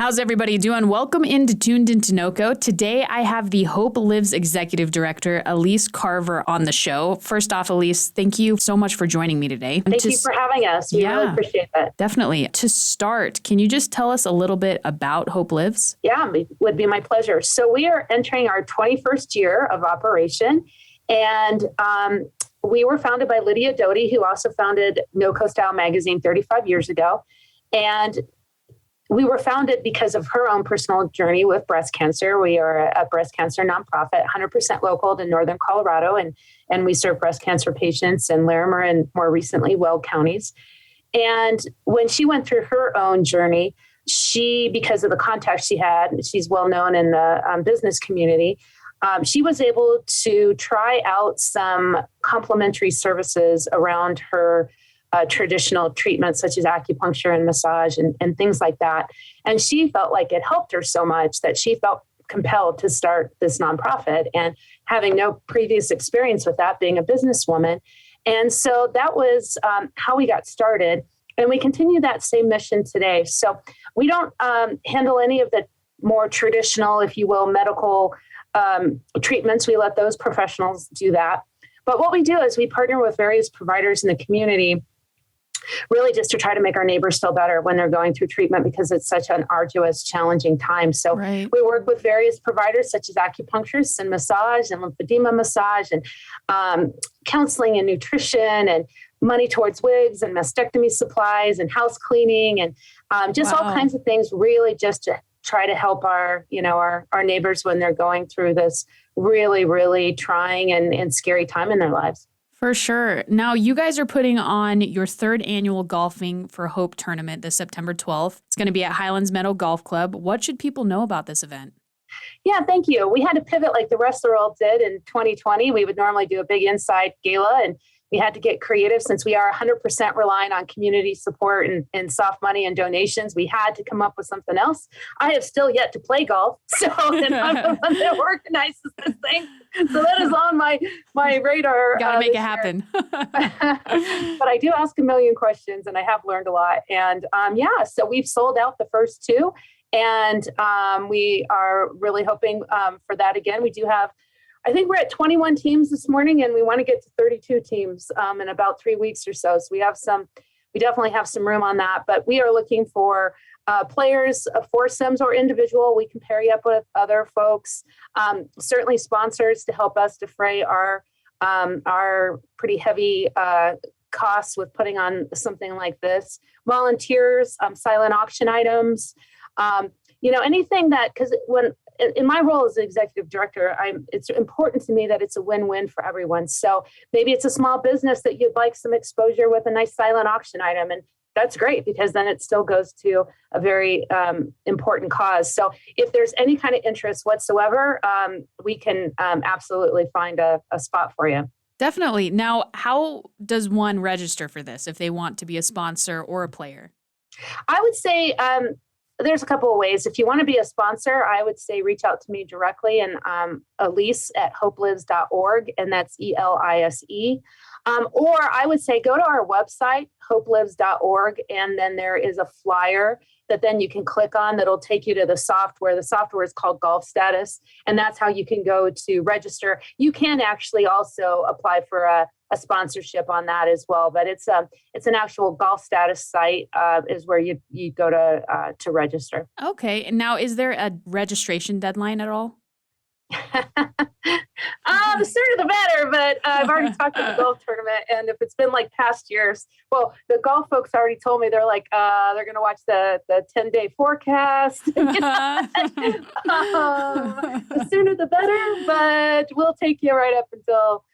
How's everybody doing? Welcome into Tuned Into NoCo. Today, I have the Hope Lives Executive Director, Elise Carver, on the show. First off, Elise, thank you so much for joining me today. Thank you for having us. We really appreciate that. Definitely. To start, can you just tell us a little bit about Hope Lives? Yeah, it would be my pleasure. So we are entering our 21st year of operation, and we were founded by Lydia Doty, who also founded NoCo Style magazine 35 years ago. And we were founded because of her own personal journey with breast cancer. We are a breast cancer nonprofit, 100% local to Northern Colorado, and we serve breast cancer patients in Larimer and more recently Weld counties. And when she went through her own journey, she, because of the contacts she had, she's well known in the business community, she was able to try out some complementary services around her traditional treatments such as acupuncture and massage and things like that. And she felt like it helped her so much that she felt compelled to start this nonprofit, and having no previous experience with that, being a businesswoman. And so that was how we got started. And we continue that same mission today. So we don't handle any of the more traditional, if you will, medical treatments. We let those professionals do that. But what we do is we partner with various providers in the community, really just to try to make our neighbors feel better when they're going through treatment, because it's such an arduous, challenging time. So we work with various providers such as acupuncturists and massage and lymphedema massage and counseling and nutrition and money towards wigs and mastectomy supplies and house cleaning and just all kinds of things, really just to try to help our neighbors when they're going through this really, really trying and scary time in their lives. For sure. Now, you guys are putting on your third annual Golfing for Hope tournament this September 12th. It's going to be at Highlands Meadow Golf Club. What should people know about this event? Yeah, thank you. We had to pivot like the rest of the world did in 2020. We would normally do a big inside gala, and we had to get creative since we are 100% reliant on community support and soft money and donations. We had to come up with something else. I have still yet to play golf, so and I'm the one that organizes this thing. So that is on my radar. Got to make it happen. But I do ask a million questions, and I have learned a lot. And so we've sold out the first two, and we are really hoping for that again. We do have, I think we're at 21 teams this morning, and we want to get to 32 teams in about 3 weeks or so. So we definitely have some room on that, but we are looking for players, foursomes or individual. We can pair you up with other folks, certainly sponsors to help us defray our pretty heavy costs with putting on something like this. Volunteers, silent auction items, anything that, because when in my role as the executive director, it's important to me that it's a win-win for everyone. So maybe it's a small business that you'd like some exposure with a nice silent auction item, and that's great because then it still goes to a very important cause. So if there's any kind of interest whatsoever, we can absolutely find a spot for you. Definitely. Now, how does one register for this if they want to be a sponsor or a player? I would say there's a couple of ways. If you want to be a sponsor, I would say reach out to me directly, and Elise at hopelives.org, and that's ELISE. Or I would say go to our website, hopelives.org, and then there is a flyer that then you can click on that'll take you to the software. The software is called Golf Status, and that's how you can go to register. You can actually also apply for a sponsorship on that as well, but it's an actual Golf Status site is where you go to register. Okay, and now is there a registration deadline at all? The sooner the better, but I've already talked to the golf tournament, and if it's been like past years, well, the golf folks already told me they're like they're going to watch the 10-day forecast. The sooner the better, but we'll take you right up until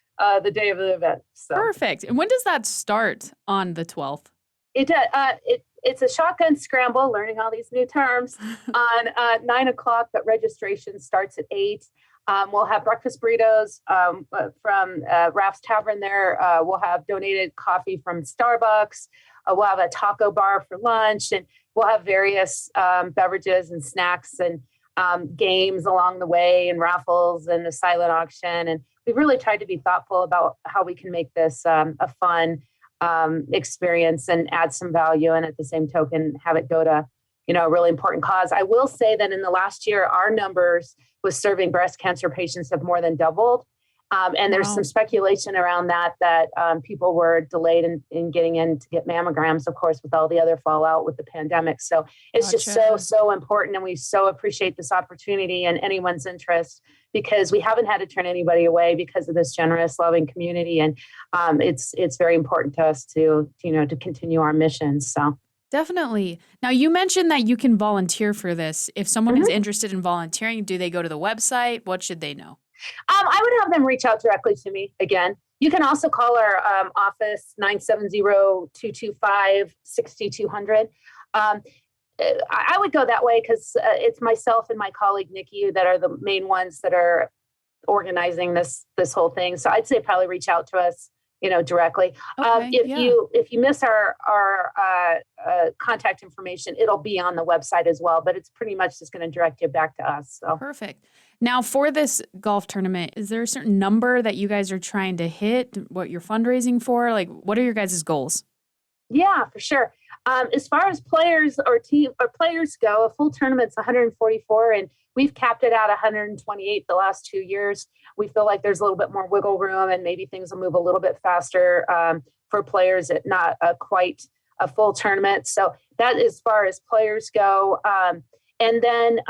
the day of the event. So. Perfect. And when does that start on the 12th? It's a shotgun scramble, learning all these new terms, on 9:00, but registration starts at 8. We'll have breakfast burritos from Raph's Tavern there. We'll have donated coffee from Starbucks. We'll have a taco bar for lunch, and we'll have various beverages and snacks and games along the way, and raffles and a silent auction. And we've really tried to be thoughtful about how we can make this a fun experience and add some value, and at the same token have it go to a really important cause. I will say that in the last year, our numbers with serving breast cancer patients have more than doubled. And there's some speculation around that people were delayed in getting in to get mammograms, of course, with all the other fallout with the pandemic. So it's just so important. And we so appreciate this opportunity and anyone's interest, because we haven't had to turn anybody away because of this generous, loving community. And it's very important to us to continue our mission. So. Definitely. Now, you mentioned that you can volunteer for this. If someone is interested in volunteering, do they go to the website? What should they know? I would have them reach out directly to me again. You can also call our office, 970-225-6200. I would go that way because it's myself and my colleague, Nikki, that are the main ones that are organizing this whole thing. So I'd say probably reach out to us, directly. If you miss our contact information, it'll be on the website as well, but it's pretty much just going to direct you back to us. So. Perfect. Now, for this golf tournament, is there a certain number that you guys are trying to hit? What you're fundraising for? Like, what are your guys' goals? Yeah, for sure. As far as players or players go, a full tournament's 144, and we've capped it at 128 the last 2 years. We feel like there's a little bit more wiggle room, and maybe things will move a little bit faster for players at not quite a full tournament. So that as far as players go. And then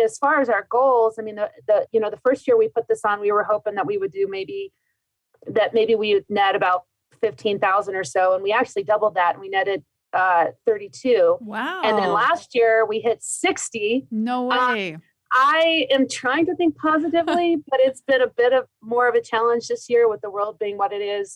as far as our goals, I mean, the first year we put this on, we were hoping that we would do maybe we would net about 15,000 or so, and we actually doubled that, and we netted 32. Wow. And then last year we hit 60. No way. I am trying to think positively, but it's been a bit of more of a challenge this year with the world being what it is.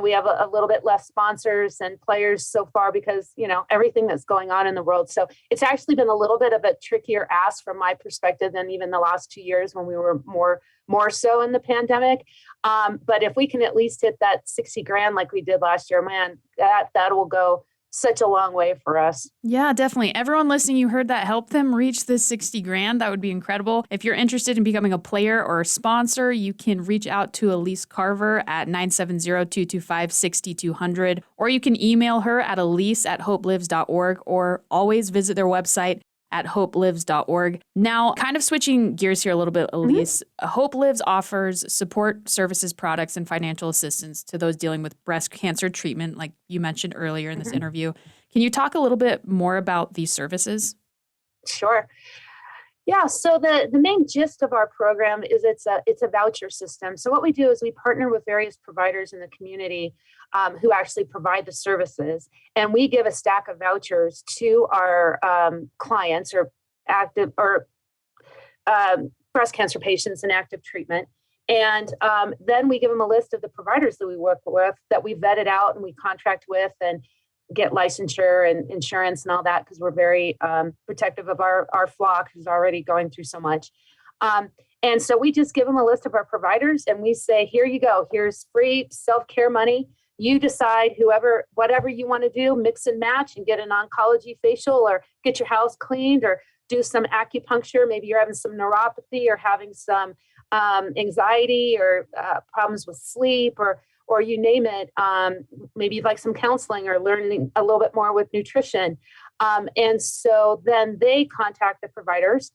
We have a little bit less sponsors and players so far because, everything that's going on in the world. So it's actually been a little bit of a trickier ask from my perspective than even the last 2 years when we were more so in the pandemic. But if we can at least hit that 60 grand like we did last year, man, that will go such a long way for us. Yeah, definitely. Everyone listening, you heard that. Help them reach this 60 grand. That would be incredible. If you're interested in becoming a player or a sponsor, you can reach out to Elise Carver at 970-225-6200, or you can email her at elise@hopelives.org, or always visit their website at hopelives.org. Now, kind of switching gears here a little bit, Elise, Hope Lives offers support services, products, and financial assistance to those dealing with breast cancer treatment, like you mentioned earlier in this interview. Can you talk a little bit more about these services? Sure. Yeah, so the main gist of our program is it's a voucher system. So what we do is we partner with various providers in the community who actually provide the services, and we give a stack of vouchers to our clients or active or breast cancer patients in active treatment. And then we give them a list of the providers that we work with, that we vetted out and we contract with and get licensure and insurance and all that, because we're very protective of our flock who's already going through so much. And so we just give them a list of our providers and we say, here you go. Here's free self-care money. You decide whatever you want to do, mix and match and get an oncology facial or get your house cleaned or do some acupuncture. Maybe you're having some neuropathy or having some anxiety or problems with sleep or you name it. Maybe you'd like some counseling or learning a little bit more with nutrition. And so then they contact the providers,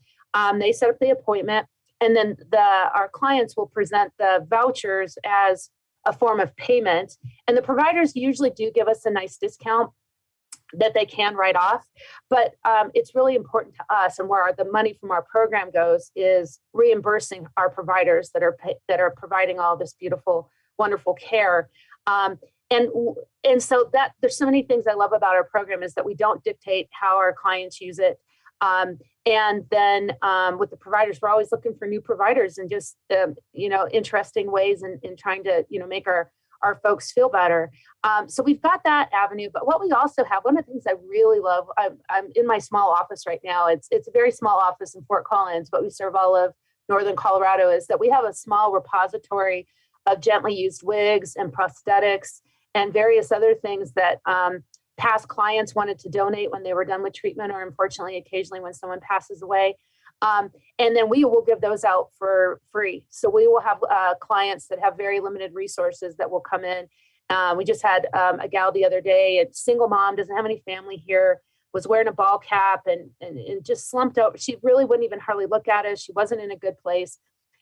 they set up the appointment, and then our clients will present the vouchers as a form of payment. And the providers usually do give us a nice discount that they can write off. But it's really important to us, and where the money from our program goes is reimbursing our providers that are providing all this beautiful, wonderful care. And so that there's so many things I love about our program is that we don't dictate how our clients use it. And then with the providers, we're always looking for new providers and just, interesting ways in trying to, make our folks feel better. So we've got that avenue. But what we also have, one of the things I really love, I'm in my small office right now. It's a very small office in Fort Collins, but we serve all of Northern Colorado, is that we have a small repository of gently used wigs and prosthetics and various other things that past clients wanted to donate when they were done with treatment, or unfortunately, occasionally when someone passes away. And then we will give those out for free. So we will have clients that have very limited resources that will come in. We just had a gal the other day, a single mom, doesn't have any family here, was wearing a ball cap and just slumped over. She really wouldn't even hardly look at us. She wasn't in a good place.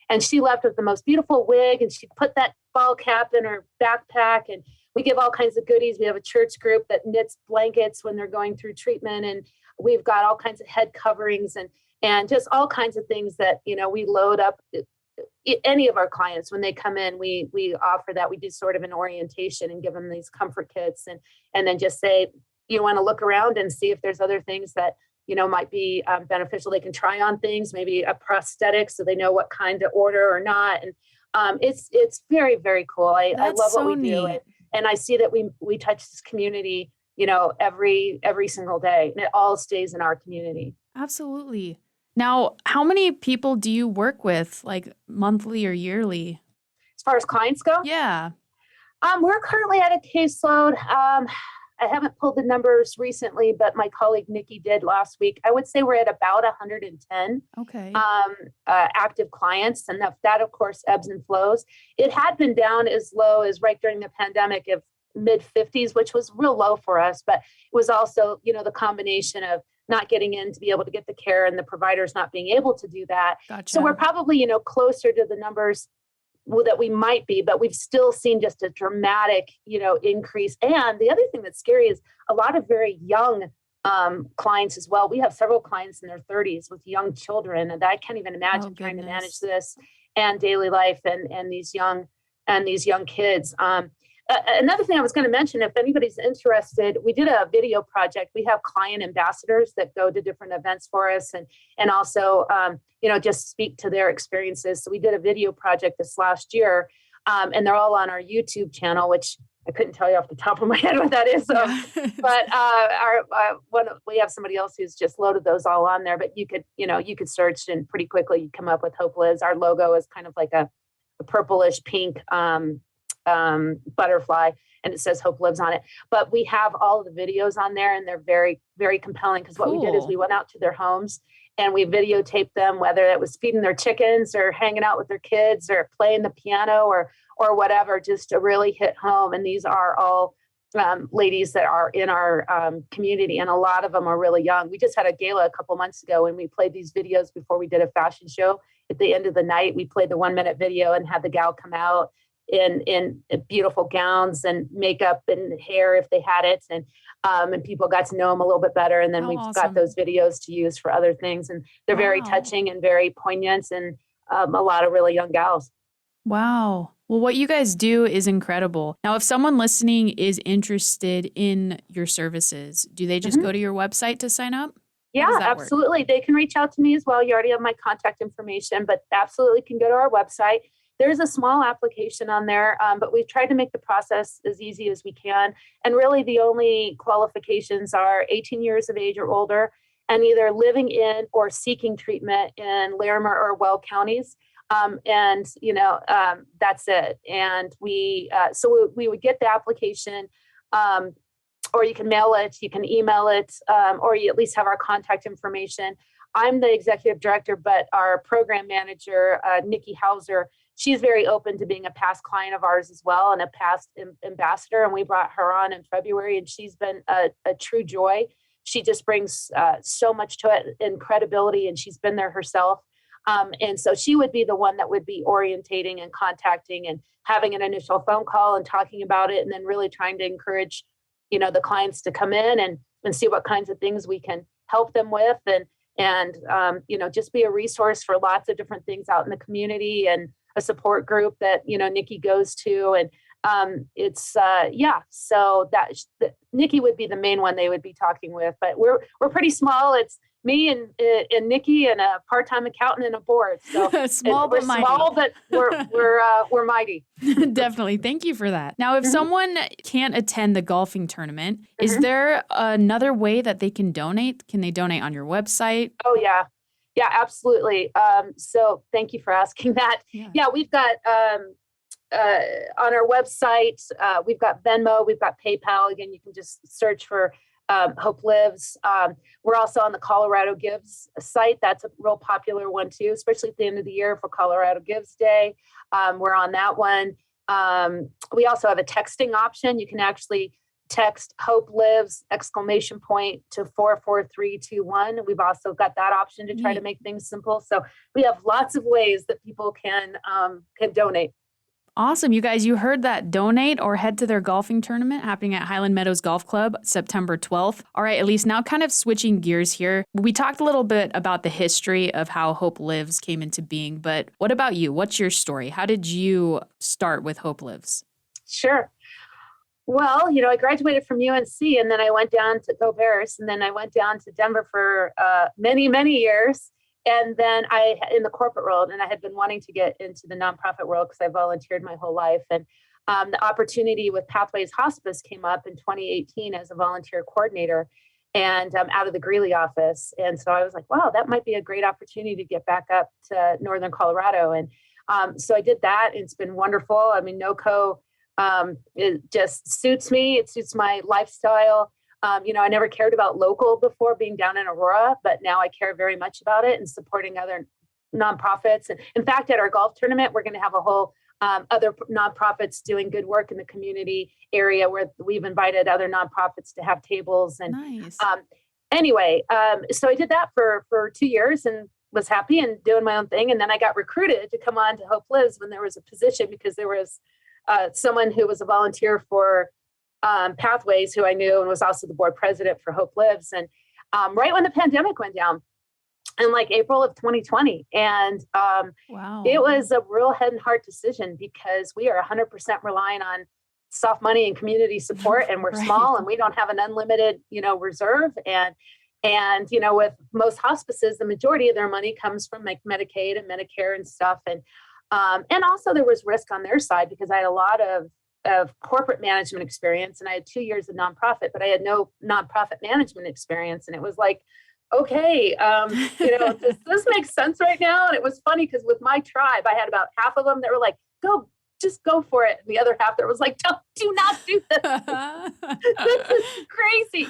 And she left with the most beautiful wig, and she put that ball cap in her backpack. And we give all kinds of goodies. We have a church group that knits blankets when they're going through treatment. And we've got all kinds of head coverings and just all kinds of things that, we load up. Any of our clients, when they come in, we offer that. We do sort of an orientation and give them these comfort kits and then just say, you want to look around and see if there's other things that, might be beneficial. They can try on things, maybe a prosthetic, so they know what kind to order or not. And it's very, very cool. I love what we do. And I see that we touch this community, every single day, and it all stays in our community. Absolutely. Now, how many people do you work with, like monthly or yearly? As far as clients go? Yeah. We're currently at a caseload. I haven't pulled the numbers recently, but my colleague Nikki did last week. I would say we're at about 110 active clients. And that, of course, ebbs and flows. It had been down as low as right during the pandemic of mid 50s, which was real low for us. But it was also, the combination of not getting in to be able to get the care and the providers not being able to do that. Gotcha. So we're probably, closer to the numbers that we might be, but we've still seen just a dramatic, increase. And the other thing that's scary is a lot of very young clients as well. We have several clients in their 30s with young children, and I can't even imagine trying to manage this and daily life and these young kids. Another thing I was going to mention, if anybody's interested, we did a video project. We have client ambassadors that go to different events for us and also, just speak to their experiences. So we did a video project this last year, and they're all on our YouTube channel, which I couldn't tell you off the top of my head what that is. But we have somebody else who's just loaded those all on there. But you could search and pretty quickly you come up with Hope Lives. Our logo is kind of like a purplish pink butterfly, and it says Hope Lives on it. But we have all of the videos on there, and they're very, very compelling, because what we did is we went out to their homes and we videotaped them, whether it was feeding their chickens or hanging out with their kids or playing the piano or whatever, just to really hit home. And these are all ladies that are in our community, and a lot of them are really young. We just had a gala a couple months ago, and we played these videos before we did a fashion show. At the end of the night, we played the 1-minute video and had the gal come out in beautiful gowns and makeup and hair if they had it, and people got to know them a little bit better. And then we've got those videos to use for other things, and they're very touching and very poignant, and a lot of really young gals. Wow. Well, what you guys do is incredible. Now, if someone listening is interested in your services, do they just go to your website to sign up? Yeah, absolutely. They can reach out to me as well. You already have my contact information, but absolutely can go to our website. There's a small application on there, but we've tried to make the process as easy as we can. And really the only qualifications are 18 years of age or older, and either living in or seeking treatment in Larimer or Weld counties. That's it. And we would get the application, or you can mail it, you can email it, or you at least have our contact information. I'm the executive director, but our program manager, Nikki Hauser, she's very open to being a past client of ours as well, and a past ambassador. And we brought her on in February, and she's been a true joy. She just brings so much to it and credibility, and she's been there herself. And so she would be the one that would be orientating and contacting and having an initial phone call and talking about it, and then really trying to encourage, the clients to come in and see what kinds of things we can help them with, and just be a resource for lots of different things out in the community, and a support group that, Nikki goes to. And so Nikki would be the main one they would be talking with, but we're pretty small. It's me and Nikki and a part-time accountant and a board. So small but mighty. Small, but we're mighty. Definitely. Thank you for that. Now, if someone can't attend the golfing tournament, is there another way that they can donate? Can they donate on your website? Oh, yeah. Yeah, absolutely. So thank you for asking that. Yeah, we've got on our website, we've got Venmo, we've got PayPal. Again, you can just search for Hope Lives. We're also on the Colorado Gives site. That's a real popular one too, especially at the end of the year for Colorado Gives Day. We're on that one. We also have a texting option. You can actually text Hope Lives !to 44321. We've also got that option to try to make things simple. So we have lots of ways that people can donate. Awesome. You guys, you heard that. Donate or head to their golfing tournament happening at Highland Meadows Golf Club, September 12th. All right, Elise, now kind of switching gears here. We talked a little bit about the history of how Hope Lives came into being, but what about you? What's your story? How did you start with Hope Lives? Sure. Well, I graduated from UNC, and then I went down to Go Bears, and then I went down to Denver for many, many years. And then in the corporate world, and I had been wanting to get into the nonprofit world because I volunteered my whole life. And the opportunity with Pathways Hospice came up in 2018 as a volunteer coordinator, and out of the Greeley office. And so I was like, wow, that might be a great opportunity to get back up to Northern Colorado. And so I did that. And it's been wonderful. I mean, NoCo, it just suits me. It suits my lifestyle. I never cared about local before being down in Aurora, but now I care very much about it and supporting other nonprofits. And in fact, at our golf tournament, we're going to have a whole other nonprofits doing good work in the community area where we've invited other nonprofits to have tables. And nice. So I did that for 2 years and was happy and doing my own thing. And then I got recruited to come on to Hope Lives when there was a position, because there was someone who was a volunteer for Pathways who I knew and was also the board president for Hope Lives. And right when the pandemic went down in like April of 2020. And wow. It was a real head and heart decision, because we are 100% relying on soft money and community support, and we're Right. small and we don't have an unlimited, reserve. And with most hospices, the majority of their money comes from like Medicaid and Medicare and stuff. And also there was risk on their side, because I had a lot of corporate management experience, and I had 2 years of nonprofit, but I had no nonprofit management experience. And it was like, okay, does this make sense right now? And it was funny because with my tribe, I had about half of them that were like, just go for it. And the other half that was like, do not do this. This is crazy.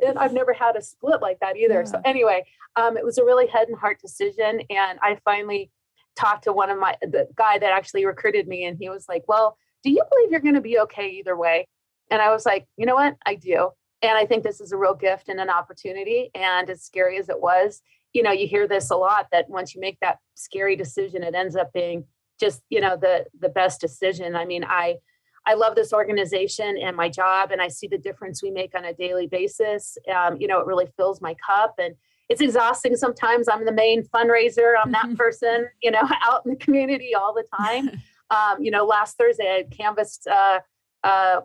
And I've never had a split like that either. Yeah. So anyway, it was a really head and heart decision. And I finally talked to the guy that actually recruited me. And he was like, well, do you believe you're going to be okay either way? And I was like, you know what? I do. And I think this is a real gift and an opportunity. And as scary as it was, you hear this a lot, that once you make that scary decision, it ends up being just, the best decision. I mean, I love this organization and my job, and I see the difference we make on a daily basis. It really fills my cup, and it's exhausting sometimes. I'm the main fundraiser. I'm that person, out in the community all the time. Last Thursday I canvassed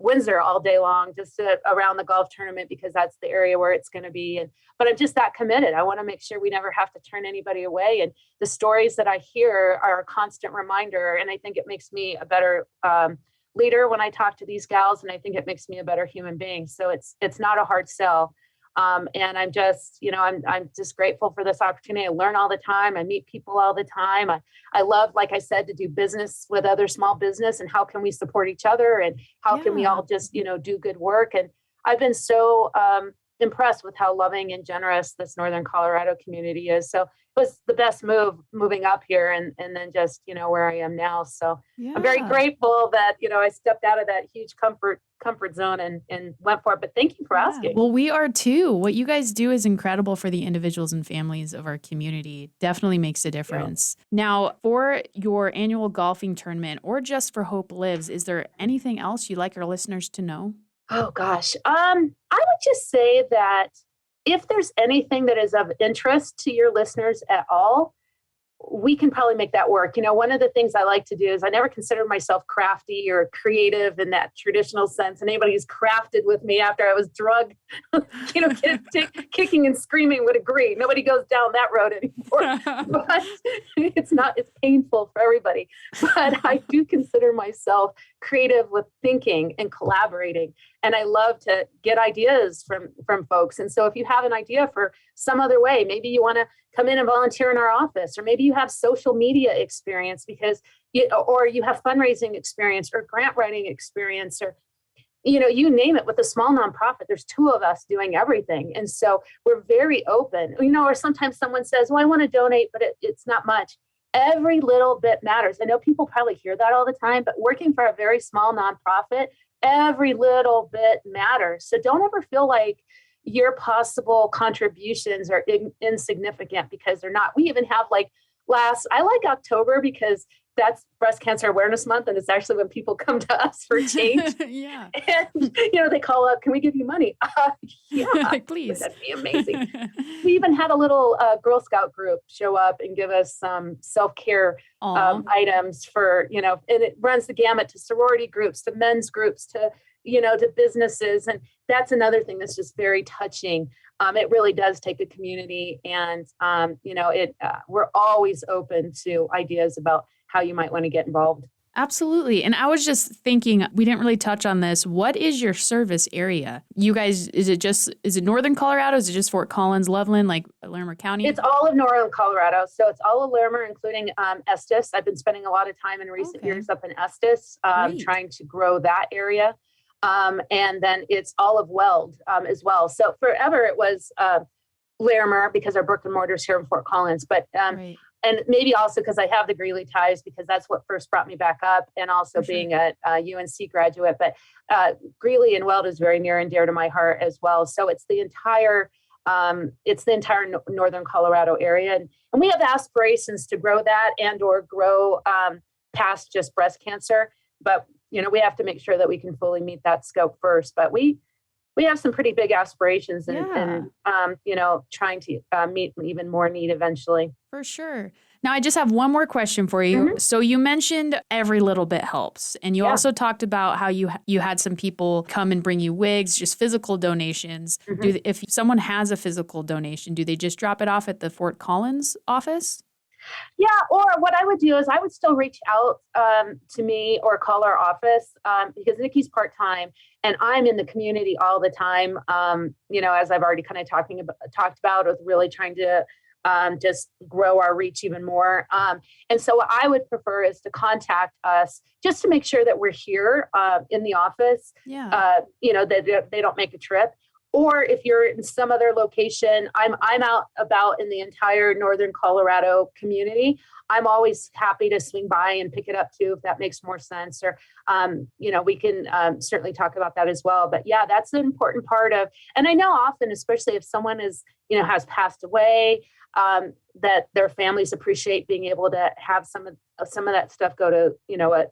Windsor all day long, just around the golf tournament, because that's the area where it's going to be. But I'm just that committed. I want to make sure we never have to turn anybody away. And the stories that I hear are a constant reminder. And I think it makes me a better leader when I talk to these gals. And I think it makes me a better human being. So it's not a hard sell. And I'm just, I'm just grateful for this opportunity. I learn all the time. I meet people all the time. I love, like I said, to do business with other small business, and how can we support each other, and how can we all just, do good work. And I've been so impressed with how loving and generous this Northern Colorado community is. So it was the best move moving up here, and then just, where I am now. So I'm very grateful that, I stepped out of that huge comfort zone and went for it. But thank you for asking. Well, we are too. What you guys do is incredible for the individuals and families of our community. Definitely makes a difference. Yeah. Now, for your annual golfing tournament, or just for Hope Lives, is there anything else you'd like our listeners to know? Oh, gosh. I would just say that if there's anything that is of interest to your listeners at all, we can probably make that work. One of the things I like to do is I never consider myself crafty or creative in that traditional sense. And anybody who's crafted with me after I was drugged, kicking and screaming would agree. Nobody goes down that road anymore. But it's painful for everybody. But I do consider myself creative with thinking and collaborating. And I love to get ideas from folks. And so if you have an idea for some other way, maybe you want to come in and volunteer in our office, or maybe you have social media experience or you have fundraising experience or grant writing experience, or, you name it. With a small nonprofit, there's 2 of us doing everything. And so we're very open, or sometimes someone says, well, I want to donate, but it's not much. Every little bit matters. I know people probably hear that all the time, but working for a very small nonprofit every little bit matters. So don't ever feel like your possible contributions are insignificant, because they're not. We even have I like October because that's Breast Cancer Awareness Month. And it's actually when people come to us for change. Yeah. And, they call up, can we give you money? Yeah, please. That'd be amazing. We even had a little Girl Scout group show up and give us some self-care items for, and it runs the gamut to sorority groups, to men's groups, to businesses. And that's another thing that's just very touching. It really does take a community, and, we're always open to ideas about how you might want to get involved. Absolutely. And I was just thinking, we didn't really touch on this. What is your service area? You guys, is it Northern Colorado? Is it just Fort Collins, Loveland, like Larimer County? It's all of Northern Colorado. So it's all of Larimer, including Estes. I've been spending a lot of time in recent years up in Estes, trying to grow that area. And then it's all of Weld as well. So forever it was Larimer, because our brick and mortar's here in Fort Collins. But and maybe also because I have the Greeley ties, because that's what first brought me back up, and also being a UNC graduate. But Greeley and Weld is very near and dear to my heart as well. So it's the entire Northern Colorado area, and we have aspirations to grow that and or grow past just breast cancer. But we have to make sure that we can fully meet that scope first. But we have some pretty big aspirations, and trying to meet even more need eventually. For sure. Now, I just have one more question for you. Mm-hmm. So you mentioned every little bit helps. And you also talked about how you had some people come and bring you wigs, just physical donations. Mm-hmm. If someone has a physical donation, do they just drop it off at the Fort Collins office? Yeah, or what I would do is I would still reach out to me or call our office, because Nikki's part-time and I'm in the community all the time, as I've already kind of talked about, with really trying to just grow our reach even more. And so what I would prefer is to contact us just to make sure that we're here in the office, that they don't make a trip. Or if you're in some other location, I'm out about in the entire Northern Colorado community. I'm always happy to swing by and pick it up too, if that makes more sense. Or, we can certainly talk about that as well. But yeah, that's an important part of, and I know often, especially if someone has passed away, that their families appreciate being able to have some of that stuff go to,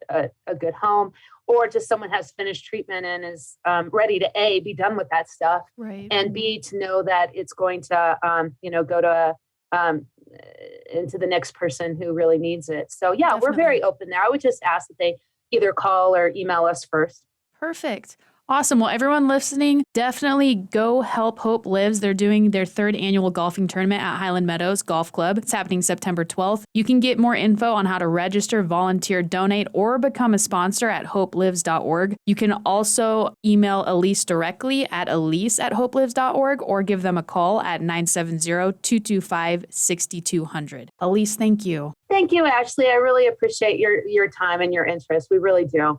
a good home, or just someone has finished treatment and is ready to be done with that stuff, and B, to know that it's going to, go to into the next person who really needs it. So yeah, Definitely. We're very open there. I would just ask that they either call or email us first. Perfect. Awesome. Well, everyone listening, definitely go help Hope Lives. They're doing their 3rd annual golfing tournament at Highland Meadows Golf Club. It's happening September 12th. You can get more info on how to register, volunteer, donate, or become a sponsor at hopelives.org. You can also email Elise directly at elise@hopelives.org, or give them a call at 970-225-6200. Elise, thank you. Thank you, Ashlee. I really appreciate your time and your interest. We really do.